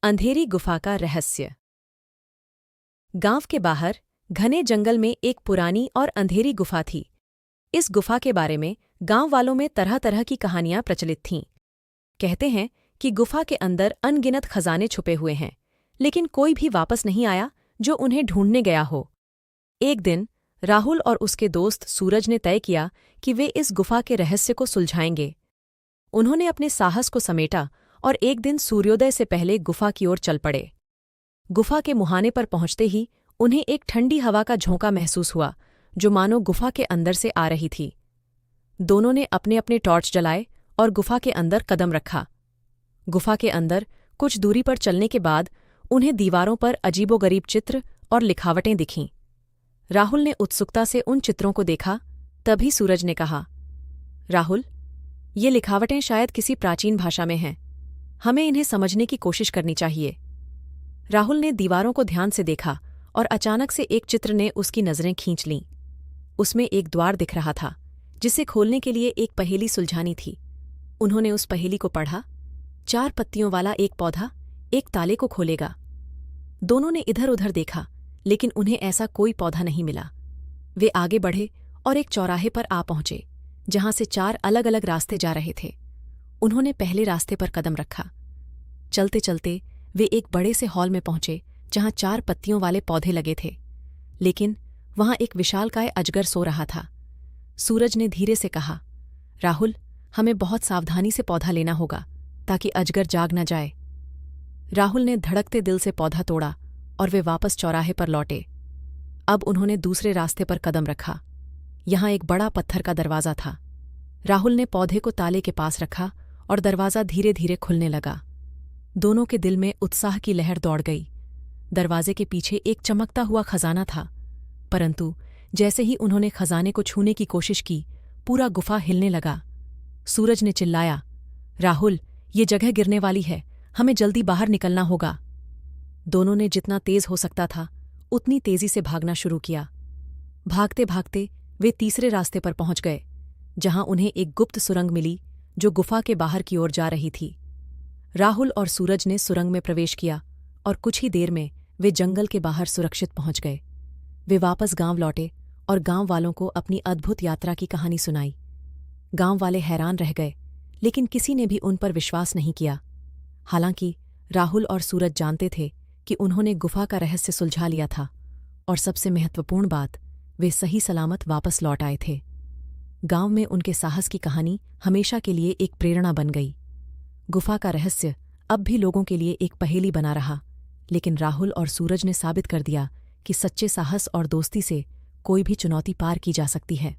अंधेरी गुफा का रहस्य। गांव के बाहर घने जंगल में एक पुरानी और अंधेरी गुफा थी। इस गुफा के बारे में गांव वालों में तरह तरह की कहानियां प्रचलित थीं। कहते हैं कि गुफा के अंदर अनगिनत खजाने छुपे हुए हैं, लेकिन कोई भी वापस नहीं आया जो उन्हें ढूंढने गया हो। एक दिन राहुल और उसके दोस्त सूरज ने तय किया कि वे इस गुफा के रहस्य को सुलझाएंगे। उन्होंने अपने साहस को समेटा और एक दिन सूर्योदय से पहले गुफा की ओर चल पड़े। गुफा के मुहाने पर पहुंचते ही उन्हें एक ठंडी हवा का झोंका महसूस हुआ, जो मानो गुफा के अंदर से आ रही थी। दोनों ने अपने अपने टॉर्च जलाए और गुफा के अंदर कदम रखा। गुफा के अंदर कुछ दूरी पर चलने के बाद उन्हें दीवारों पर अजीबोगरीब चित्र और लिखावटें दिखीं। राहुल ने उत्सुकता से उन चित्रों को देखा। तभी सूरज ने कहा, राहुल, ये लिखावटें शायद किसी प्राचीन भाषा में हैं। हमें इन्हें समझने की कोशिश करनी चाहिए। राहुल ने दीवारों को ध्यान से देखा और अचानक से एक चित्र ने उसकी नज़रें खींच लीं। उसमें एक द्वार दिख रहा था, जिसे खोलने के लिए एक पहेली सुलझानी थी। उन्होंने उस पहेली को पढ़ा। 4 पत्तियों वाला एक पौधा एक ताले को खोलेगा। दोनों ने इधर उधर देखा, लेकिन उन्हें ऐसा कोई पौधा नहीं मिला। वे आगे बढ़े और एक चौराहे पर आ पहुंचे, जहां से 4 अलग अलग रास्ते जा रहे थे। उन्होंने पहले रास्ते पर कदम रखा। चलते चलते वे एक बड़े से हॉल में पहुंचे, जहां 4 पत्तियों वाले पौधे लगे थे, लेकिन वहां एक विशालकाय अजगर सो रहा था। सूरज ने धीरे से कहा, राहुल, हमें बहुत सावधानी से पौधा लेना होगा ताकि अजगर जाग न जाए। राहुल ने धड़कते दिल से पौधा तोड़ा और वे वापस चौराहे पर लौटे। अब उन्होंने दूसरे रास्ते पर कदम रखा। यहां एक बड़ा पत्थर का दरवाज़ा था। राहुल ने पौधे को ताले के पास रखा और दरवाज़ा धीरे धीरे खुलने लगा। दोनों के दिल में उत्साह की लहर दौड़ गई। दरवाजे के पीछे एक चमकता हुआ खजाना था, परंतु जैसे ही उन्होंने खजाने को छूने की कोशिश की, पूरा गुफा हिलने लगा। सूरज ने चिल्लाया, राहुल, ये जगह गिरने वाली है, हमें जल्दी बाहर निकलना होगा। दोनों ने जितना तेज हो सकता था उतनी तेजी से भागना शुरू किया। भागते भागते वे तीसरे रास्ते पर पहुंच गए, जहां उन्हें एक गुप्त सुरंग मिली जो गुफा के बाहर की ओर जा रही थी। राहुल और सूरज ने सुरंग में प्रवेश किया और कुछ ही देर में वे जंगल के बाहर सुरक्षित पहुंच गए। वे वापस गांव लौटे और गांव वालों को अपनी अद्भुत यात्रा की कहानी सुनाई। गांव वाले हैरान रह गए, लेकिन किसी ने भी उन पर विश्वास नहीं किया। हालांकि राहुल और सूरज जानते थे कि उन्होंने गुफा का रहस्य सुलझा लिया था, और सबसे महत्वपूर्ण बात, वे सही सलामत वापस लौट आए थे। गांव में उनके साहस की कहानी हमेशा के लिए एक प्रेरणा बन गई। गुफा का रहस्य अब भी लोगों के लिए एक पहेली बना रहा, लेकिन राहुल और सूरज ने साबित कर दिया कि सच्चे साहस और दोस्ती से कोई भी चुनौती पार की जा सकती है।